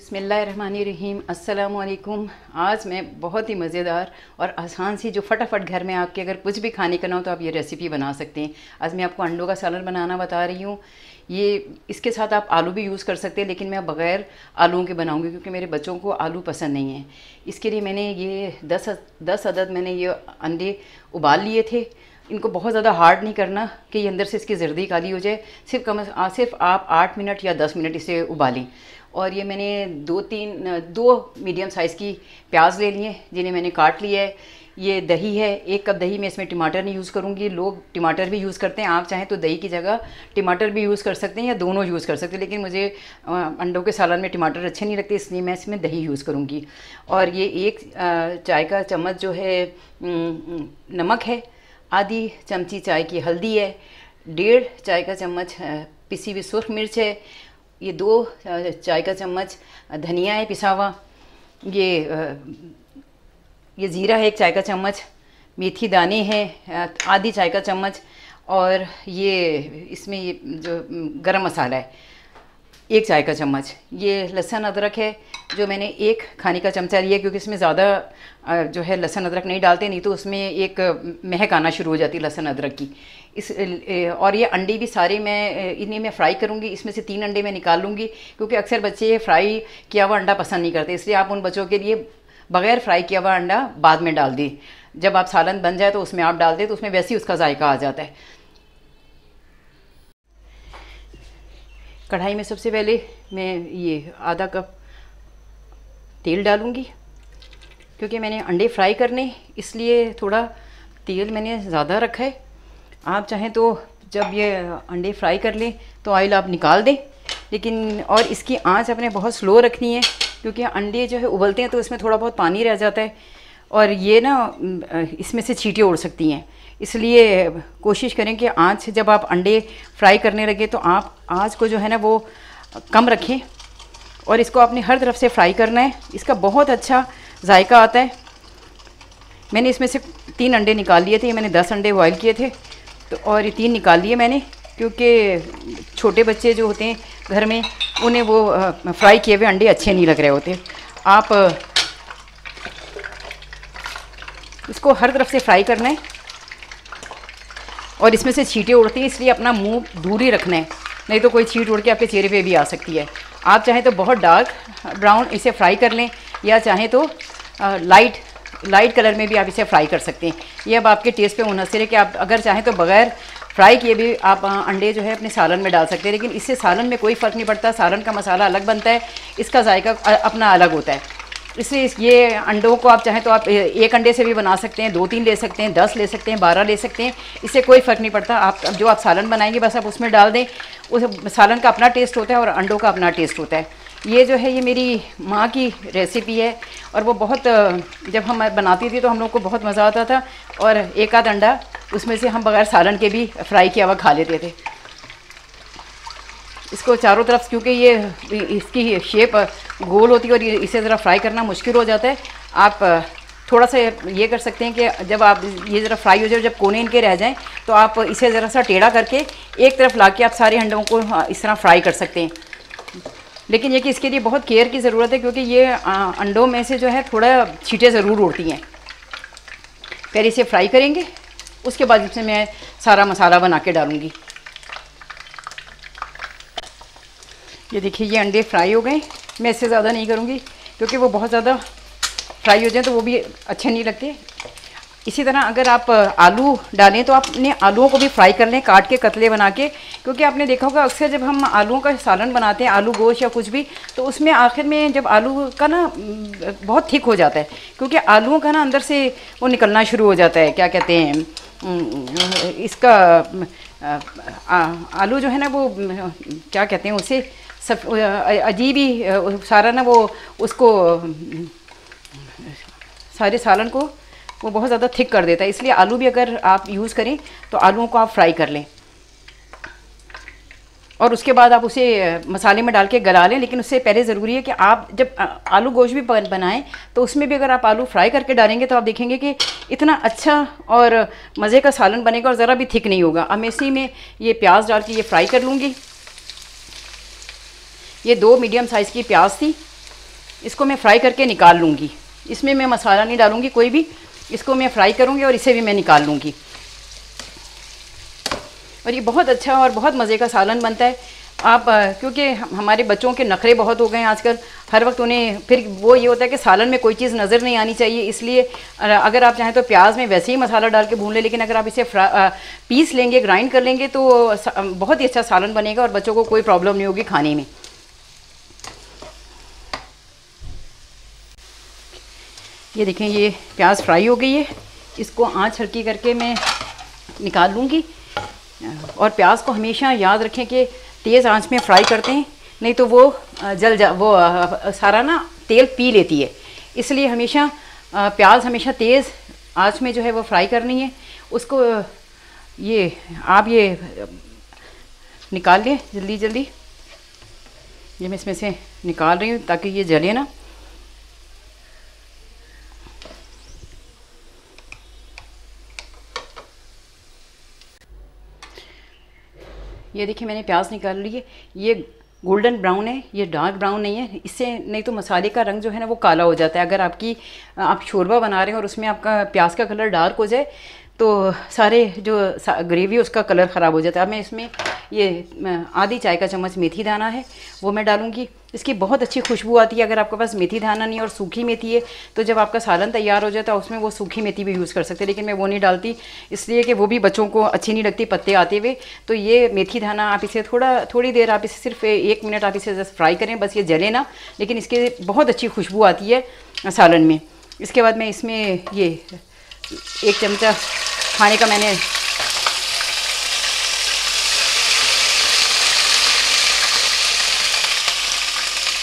बिस्मिल्लाहिर्रहमानिर्रहीम अस्सलामुअलैकुम। आज मैं बहुत ही मज़ेदार और आसान सी जो फटाफट घर में आपके अगर कुछ भी खाने का ना हो तो आप ये रेसिपी बना सकते हैं। आज मैं आपको अंडों का सालन बनाना बता रही हूँ। ये इसके साथ आप आलू भी यूज़ कर सकते हैं, लेकिन मैं बग़ैर आलूओं के बनाऊँगी क्योंकि मेरे बच्चों को आलू पसंद नहीं है। इसके लिए मैंने ये 10 अदद मैंने ये अंडे उबाल लिए थे। इनको बहुत ज़्यादा हार्ड नहीं करना कि ये अंदर से इसकी जर्दी काली हो जाए। सिर्फ आप 8 मिनट या 10 मिनट इसे उबालें। और ये मैंने दो मीडियम साइज़ की प्याज ले लिए जिन्हें मैंने काट लिया है। ये दही है, 1 कप दही। मैं इसमें टमाटर नहीं यूज़ करूँगी। लोग टमाटर भी यूज़ करते हैं, आप चाहें तो दही की जगह टमाटर भी यूज़ कर सकते हैं या दोनों यूज़ कर सकते हैं, लेकिन मुझे अंडों के सालन में टमाटर अच्छे नहीं लगते, इसलिए मैं इसमें दही यूज़ करूँगी। और ये 1 चाय का चम्मच जो है नमक है, आधी चमची चाय की हल्दी है, 1.5 चाय का चम्मच पिसी हुई सुर्ख मिर्च है, ये 2 चाय का चम्मच धनिया है पिसा हुआ, ये ज़ीरा है 1 चाय का चम्मच, मेथी दाने हैं आधी चाय का चम्मच, और ये इसमें ये जो गरम मसाला है 1 चाय का चम्मच। ये लहसुन अदरक है जो मैंने 1 खाने का चमचा लिया, क्योंकि इसमें ज़्यादा जो है लहसुन अदरक नहीं डालते, नहीं तो उसमें एक महक आना शुरू हो जाती है लहसुन अदरक की। और ये अंडे भी सारे इन्हें मैं फ्राई करूँगी। इसमें से 3 अंडे मैं निकाल लूँगी, क्योंकि अक्सर बच्चे फ्राई किया हुआ अंडा पसंद नहीं करते, इसलिए आप उन बच्चों के लिए बग़ैर फ्राई किया हुआ अंडा बाद में डाल दें। जब आप सालन बन जाए तो उसमें आप डाल दें, तो उसमें वैसे ही उसका जायका आ जाता है। कढ़ाई में सबसे पहले मैं ये आधा कप तेल डालूँगी, क्योंकि मैंने अंडे फ्राई करने, इसलिए थोड़ा तेल मैंने ज़्यादा रखा है। आप चाहें तो जब ये अंडे फ्राई कर लें तो ऑयल आप निकाल दें, लेकिन और इसकी आंच अपने बहुत स्लो रखनी है, क्योंकि अंडे जो है उबलते हैं तो इसमें थोड़ा बहुत पानी रह जाता है और ये ना इसमें से छींटे उड़ सकती हैं। इसलिए कोशिश करें कि आंच जब आप अंडे फ्राई करने लगे तो आप आंच को जो है ना वो कम रखें, और इसको आपने हर तरफ से फ्राई करना है। इसका बहुत अच्छा जायका आता है। मैंने इसमें से 3 अंडे निकाल लिए थे, मैंने 10 अंडे बॉयल किए थे, तो और ये 3 निकाल लिए मैंने, क्योंकि छोटे बच्चे जो होते हैं घर में उन्हें वो फ्राई किए हुए अंडे अच्छे नहीं लग रहे होते। आप इसको हर तरफ से फ्राई करना है, और इसमें से छींटे उड़ती हैं, इसलिए अपना मुंह दूर ही रखना है, नहीं तो कोई छींट उड़ के आपके चेहरे पे भी आ सकती है। आप चाहें तो बहुत डार्क ब्राउन इसे फ्राई कर लें, या चाहें तो लाइट कलर में भी आप इसे फ्राई कर सकते हैं। ये अब आपके टेस्ट पे मुनहसर है कि आप अगर चाहें तो बग़ैर फ्राई किए भी आप अंडे जो है अपने सालन में डाल सकते हैं, लेकिन इससे सालन में कोई फ़र्क नहीं पड़ता। सालन का मसाला अलग बनता है, इसका जायका अपना अलग होता है। इसलिए ये अंडों को आप चाहें तो आप 1 अंडे से भी बना सकते हैं, 2-3 ले सकते हैं, 10 ले सकते हैं, 12 ले सकते हैं, इससे कोई फ़र्क नहीं पड़ता। आप जो आप सालन बनाएंगे बस आप उसमें डाल दें। उस सालन का अपना टेस्ट होता है और अंडों का अपना टेस्ट होता है। ये जो है ये मेरी माँ की रेसिपी है, और वो बहुत जब हम बनाती थी तो हम लोग को बहुत मज़ा आता था, और 1 आध अंडा उसमें से हम बग़ैर सालन के भी फ्राई किया हुआ खा लेते थे। इसको चारों तरफ, क्योंकि ये इसकी शेप गोल होती है और इसे ज़रा फ्राई करना मुश्किल हो जाता है, आप थोड़ा सा ये कर सकते हैं कि जब आप ये ज़रा फ्राई हो जाए, जब कोने इनके रह जाएं, तो आप इसे ज़रा सा टेढ़ा करके एक तरफ ला के आप सारे अंडों को इस तरह फ्राई कर सकते हैं। लेकिन ये कि इसके लिए बहुत केयर की ज़रूरत है, क्योंकि ये अंडों में से जो है थोड़ा छींटे ज़रूर उड़ती हैं। पहले इसे फ्राई करेंगे, उसके बाद इसमें मैं सारा मसाला बना के डालूँगी। ये देखिए ये अंडे फ्राई हो गए। मैं इससे ज़्यादा नहीं करूँगी, क्योंकि वो बहुत ज़्यादा फ्राई हो जाए तो वो भी अच्छे नहीं लगते। इसी तरह अगर आप आलू डालें तो आप अपने आलूओं को भी फ्राई कर लें, काट के कतले बना के, क्योंकि आपने देखा होगा अक्सर जब हम आलूओं का सालन बनाते हैं, आलू गोश्त या कुछ भी, तो उसमें आखिर में जब आलू का ना बहुत थिक हो जाता है, क्योंकि आलूओं का ना अंदर से वो निकलना शुरू हो जाता है, क्या कहते हैं इसका आलू जो है ना वो क्या कहते हैं उसे, सब अजीब ही सारा ना वो उसको सारे सालन को वो बहुत ज़्यादा थिक कर देता है। इसलिए आलू भी अगर आप यूज़ करें तो आलूओं को आप फ्राई कर लें, और उसके बाद आप उसे मसाले में डाल के गला लें। लेकिन उससे पहले ज़रूरी है कि आप जब आलू गोश्त भी बनाएं तो उसमें भी अगर आप आलू फ्राई करके डालेंगे तो आप देखेंगे कि इतना अच्छा और मज़े का सालन बनेगा और ज़रा भी थिक नहीं होगा। अब मैं इसी में ये प्याज डाल के ये फ्राई कर लूँगी। ये 2 मीडियम साइज़ की प्याज थी, इसको मैं फ्राई करके निकाल लूँगी। इसमें मैं मसाला नहीं डालूँगी कोई भी, इसको मैं फ्राई करूँगी और इसे भी मैं निकाल लूँगी। और ये बहुत अच्छा और बहुत मज़े का सालन बनता है। आप क्योंकि हमारे बच्चों के नखरे बहुत हो गए हैं आजकल, हर वक्त उन्हें फिर वो ये होता है कि सालन में कोई चीज़ नज़र नहीं आनी चाहिए, इसलिए अगर आप चाहें तो प्याज में वैसे ही मसाला डाल के भून लें, लेकिन अगर आप इसे पीस लेंगे, ग्राइंड कर लेंगे तो बहुत ही अच्छा सालन बनेगा और बच्चों को कोई प्रॉब्लम नहीं होगी खाने में। ये देखें, ये प्याज फ्राई हो गई है, इसको आँच हल्की करके मैं निकाल लूँगी। और प्याज को हमेशा याद रखें कि तेज़ आंच में फ्राई करते हैं, नहीं तो वो सारा ना तेल पी लेती है। इसलिए हमेशा प्याज हमेशा तेज़ आंच में जो है वो फ्राई करनी है। उसको ये आप ये निकाल लें जल्दी जल्दी। ये मैं इसमें से निकाल रही हूँ ताकि ये जले ना। ये देखिए मैंने प्याज निकाल ली है, ये गोल्डन ब्राउन है, ये डार्क ब्राउन नहीं है। इससे नहीं तो मसाले का रंग जो है ना वो काला हो जाता है। अगर आप शोरबा बना रहे हैं और उसमें आपका प्याज का कलर डार्क हो जाए तो सारे जो ग्रेवी उसका कलर ख़राब हो जाता है। अब मैं इसमें ये आधी चाय का चम्मच मेथी दाना है वो मैं डालूँगी। इसकी बहुत अच्छी खुशबू आती है। अगर आपके पास मेथी दाना नहीं और सूखी मेथी है तो जब आपका सालन तैयार हो जाता है उसमें वो सूखी मेथी भी यूज़ कर सकते हैं, लेकिन मैं वो नहीं डालती इसलिए कि वो भी बच्चों को अच्छी नहीं लगती पत्ते आते हुए। तो ये मेथी दाना आप इसे थोड़ी देर आप इसे सिर्फ 1 मिनट आप इसे जस्ट फ्राई करें, बस ये जले ना, लेकिन इसके बहुत अच्छी खुशबू आती है सालन में। इसके बाद मैं इसमें ये 1 चमचा खाने का मैंने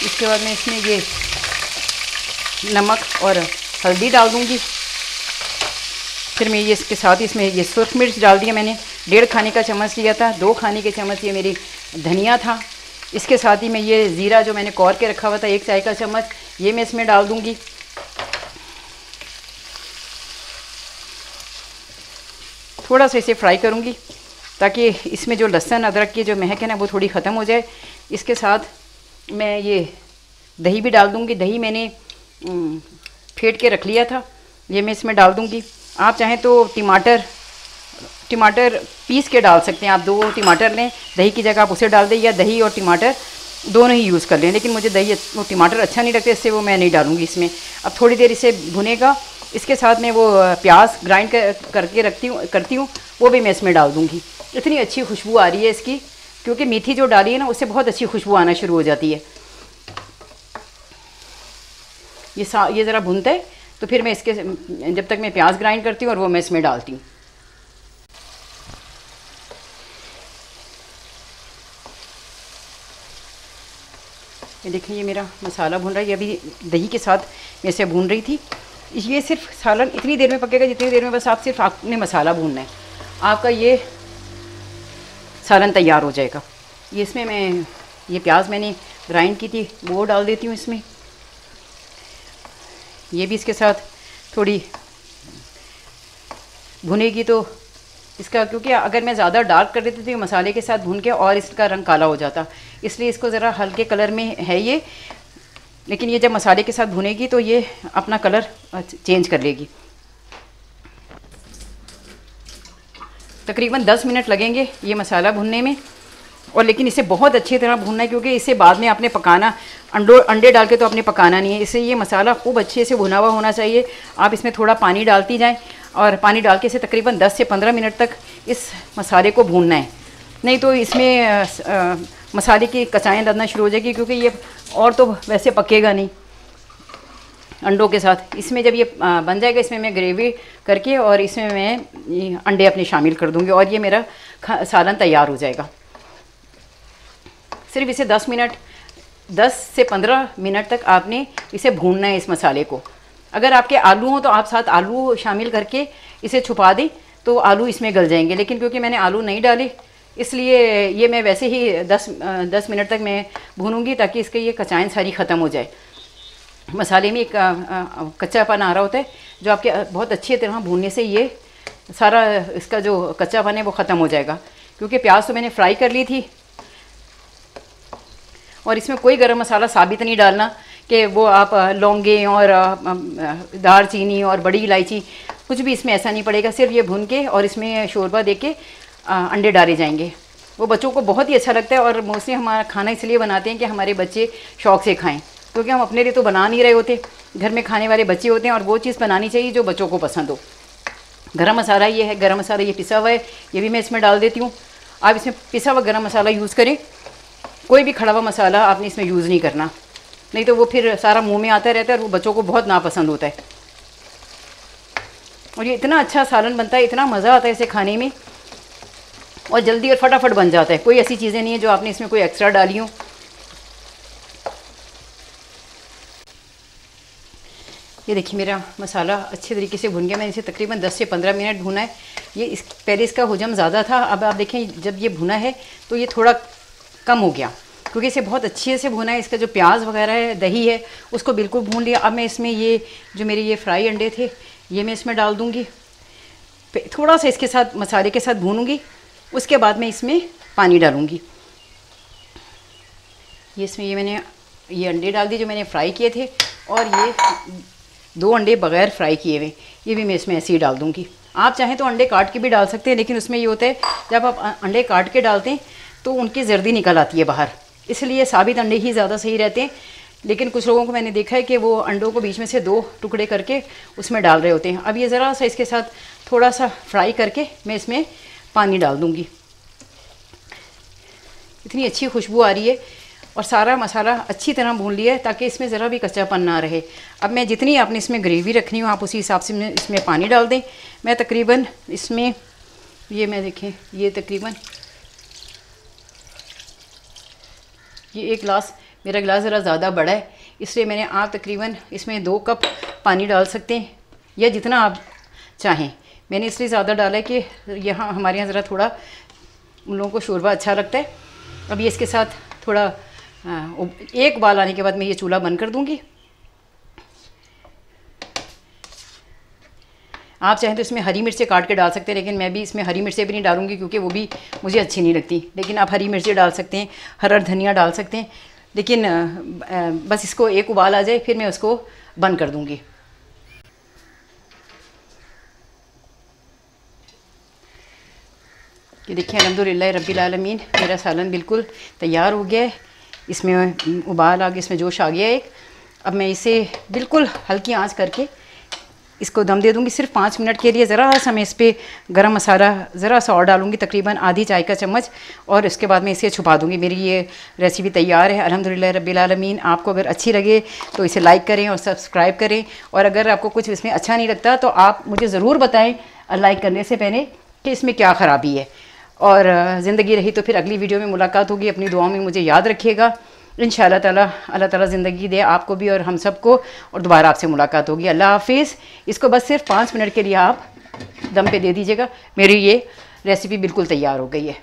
इसके बाद मैं इसमें ये नमक और हल्दी डाल दूँगी। फिर मैं ये इसके साथ इसमें ये सुर्ख मिर्च डाल दिया मैंने, 1.5 खाने का चम्मच लिया था, 2 खाने के चम्मच ये मेरी धनिया था। इसके साथ ही मैं ये ज़ीरा जो मैंने कौर के रखा हुआ था 1 चाय का चम्मच, ये मैं इसमें डाल दूँगी। थोड़ा सा इसे फ्राई करूँगी ताकि इसमें जो लहसुन अदरक की जो महक है ना वो थोड़ी ख़त्म हो जाए। इसके साथ मैं ये दही भी डाल दूँगी। दही मैंने फेंट के रख लिया था, ये मैं इसमें डाल दूँगी। आप चाहें तो टमाटर पीस के डाल सकते हैं। आप 2 टमाटर लें, दही की जगह आप उसे डाल दें, या दही और टमाटर दोनों ही यूज़ कर लें, लेकिन मुझे दही वो टमाटर अच्छा नहीं लगता, इससे वो मैं नहीं डालूँगी इसमें। अब थोड़ी देर इसे भुनेगा। इसके साथ मैं वो प्याज ग्राइंड करके करती हूँ वो भी मैं इसमें डाल दूँगी। इतनी अच्छी खुशबू आ रही है इसकी, क्योंकि मेथी जो डाली है ना उससे बहुत अच्छी खुशबू आना शुरू हो जाती है। ये ज़रा भुनता है तो फिर मैं इसके जब तक मैं प्याज ग्राइंड करती हूँ और वो मैं इसमें डालती हूँ। ये देखिए ये मेरा मसाला भुन रहा है। ये अभी दही के साथ मैं इसे भून रही थी। ये सिर्फ सालन इतनी देर में पकेगा जितनी देर में बस आपने मसाला भूनना है, आपका ये सालन तैयार हो जाएगा। ये इसमें मैं ये प्याज मैंने ग्राइंड की थी वो डाल देती हूँ इसमें। ये भी इसके साथ थोड़ी भुनेगी तो इसका, क्योंकि अगर मैं ज़्यादा डार्क कर देती तो मसाले के साथ भून के और इसका रंग काला हो जाता, इसलिए इसको ज़रा हल्के कलर में है ये। लेकिन ये जब मसाले के साथ भुनेगी तो ये अपना कलर चेंज कर लेगी। तकरीबन 10 मिनट लगेंगे ये मसाला भुनने में, और लेकिन इसे बहुत अच्छी तरह भूनना है क्योंकि इसे बाद में आपने पकाना, अंडे डाल के तो आपने पकाना नहीं है। इसे ये मसाला खूब अच्छे से भुना हुआ होना चाहिए। आप इसमें थोड़ा पानी डालती जाएं और पानी डाल के इसे तकरीबन 10 से 15 मिनट तक इस मसाले को भूनना है, नहीं तो इसमें मसाले की कचाएँ लगना शुरू हो जाएगी, क्योंकि ये और तो वैसे पकेगा नहीं अंडों के साथ। इसमें जब ये बन जाएगा इसमें मैं ग्रेवी करके और इसमें मैं अंडे अपने शामिल कर दूँगी और ये मेरा सालन तैयार हो जाएगा। सिर्फ इसे 10 से 15 मिनट तक आपने इसे भूनना है इस मसाले को। अगर आपके आलू हों तो आप साथ आलू शामिल करके इसे छुपा दें तो आलू इसमें गल जाएंगे, लेकिन क्योंकि मैंने आलू नहीं डाले इसलिए ये मैं वैसे ही 10 मिनट तक मैं भूनूंगी ताकि इसके ये कचाएँ सारी ख़त्म हो जाए। मसाले में एक कच्चापन आ रहा होता है जो आपके बहुत अच्छी तरह भूनने से ये सारा इसका जो कच्चापन है वो ख़त्म हो जाएगा। क्योंकि प्याज तो मैंने फ्राई कर ली थी और इसमें कोई गरम मसाला साबित नहीं डालना कि वो आप लौंगे और दालचीनी और बड़ी इलायची कुछ भी इसमें ऐसा नहीं पड़ेगा। सिर्फ ये भून के और इसमें शोरबा दे के अंडे डाले जाएंगे। वो बच्चों को बहुत ही अच्छा लगता है और मोस्टली हमारा खाना इसलिए बनाते हैं कि हमारे बच्चे शौक़ से खाएँ, क्योंकि हम अपने लिए तो बना नहीं रहे होते, घर में खाने वाले बच्चे होते हैं और वो चीज़ बनानी चाहिए जो बच्चों को पसंद हो। गरम मसाला ये है, गरम मसाला ये पिसा हुआ है, ये भी मैं इसमें डाल देती हूँ। आप इसमें पिसा हुआ गरम मसाला यूज़ करें, कोई भी खड़ा हुआ मसाला आपने इसमें यूज़ नहीं करना, नहीं तो वो फिर सारा मुंह में आता रहता है और वो बच्चों को बहुत नापसंद होता है। और ये इतना अच्छा सालन बनता है, इतना मज़ा आता है इसे खाने में और जल्दी और फटाफट बन जाता है। कोई ऐसी चीज़ें नहीं है जो आपने इसमें कोई एक्स्ट्रा डाली हो। ये देखिए मेरा मसाला अच्छे तरीके से भुन गया। मैंने इसे तकरीबन 10 से 15 मिनट भुना है। ये पहले इसका हुजम ज़्यादा था, अब आप देखें जब ये भुना है तो ये थोड़ा कम हो गया, क्योंकि इसे बहुत अच्छे से भुना है। इसका जो प्याज वगैरह है, दही है, उसको बिल्कुल भून लिया। अब मैं इसमें ये जो मेरे ये फ्राई अंडे थे ये मैं इसमें डाल दूँगी, थोड़ा सा इसके साथ मसाले के साथ भूनूँगी। उसके बाद मैं इसमें पानी डालूँगी। ये इसमें ये मैंने ये अंडे डाल दिए जो मैंने फ्राई किए थे, और ये 2 अंडे बग़ैर फ्राई किए हुए ये भी मैं इसमें ऐसे ही डाल दूँगी। आप चाहें तो अंडे काट के भी डाल सकते हैं, लेकिन उसमें ये होता है जब आप अंडे काट के डालते हैं तो उनकी जर्दी निकल आती है बाहर, इसलिए साबित अंडे ही ज़्यादा सही रहते हैं। लेकिन कुछ लोगों को मैंने देखा है कि वो अंडों को बीच में से 2 टुकड़े करके उसमें डाल रहे होते हैं। अब ये ज़रा सा इसके साथ थोड़ा सा फ्राई करके मैं इसमें पानी डाल दूँगी। इतनी अच्छी खुशबू आ रही है और सारा मसाला अच्छी तरह भून लिया है ताकि इसमें ज़रा भी कच्चापन ना रहे। अब मैं जितनी आपने इसमें ग्रेवी रखनी हो आप उसी हिसाब से इसमें पानी डाल दें। मैं तकरीबन इसमें ये मैं देखें ये तकरीबन ये 1 गिलास, मेरा गिलास ज़रा ज़्यादा बड़ा है इसलिए मैंने आप तकरीबन इसमें 2 कप पानी डाल सकते हैं या जितना आप चाहें। मैंने इसलिए ज़्यादा डाला है कि यहाँ हमारे यहाँ ज़रा थोड़ा उन लोगों को शोरबा अच्छा लगता है। अब ये इसके साथ थोड़ा एक उबाल आने के बाद मैं ये चूल्हा बंद कर दूंगी। आप चाहें तो इसमें हरी मिर्चें काट के डाल सकते हैं, लेकिन मैं भी इसमें हरी मिर्चें भी नहीं डालूंगी क्योंकि वो भी मुझे अच्छी नहीं लगती। लेकिन आप हरी मिर्चें डाल सकते हैं, हरा धनिया डाल सकते हैं, लेकिन बस इसको एक उबाल आ जाए फिर मैं उसको बंद कर दूंगी। ये देखिए अल्हम्दुलिल्लाह रब्बिल आलमीन मेरा सालन बिल्कुल तैयार हो गया है। इसमें उबाल आ गया, इसमें जोश आ गया एक। अब मैं इसे बिल्कुल हल्की आंच करके इसको दम दे दूंगी सिर्फ 5 मिनट के लिए। ज़रा सा मैं इस पर गरम मसाला ज़रा सा और डालूंगी, तकरीबन आधी चाय का चम्मच, और इसके बाद मैं इसे छुपा दूंगी। मेरी ये रेसिपी तैयार है अल्हम्दुलिल्लाह रब्बिल आलमीन। आपको अगर अच्छी लगे तो इसे लाइक करें और सब्सक्राइब करें, और अगर आपको कुछ इसमें अच्छा नहीं लगता तो आप मुझे ज़रूर बताएँ लाइक करने से पहले कि इसमें क्या ख़राबी है। और ज़िंदगी रही तो फिर अगली वीडियो में मुलाकात होगी। अपनी दुआओं में मुझे याद रखिएगा। इंशाअल्लाह ताला अल्लाह ताला ज़िंदगी दे आपको भी और हम सबको, और दोबारा आपसे मुलाकात होगी। अल्लाह हाफिज़। इसको बस सिर्फ 5 मिनट के लिए आप दम पे दे दीजिएगा। मेरी ये रेसिपी बिल्कुल तैयार हो गई है।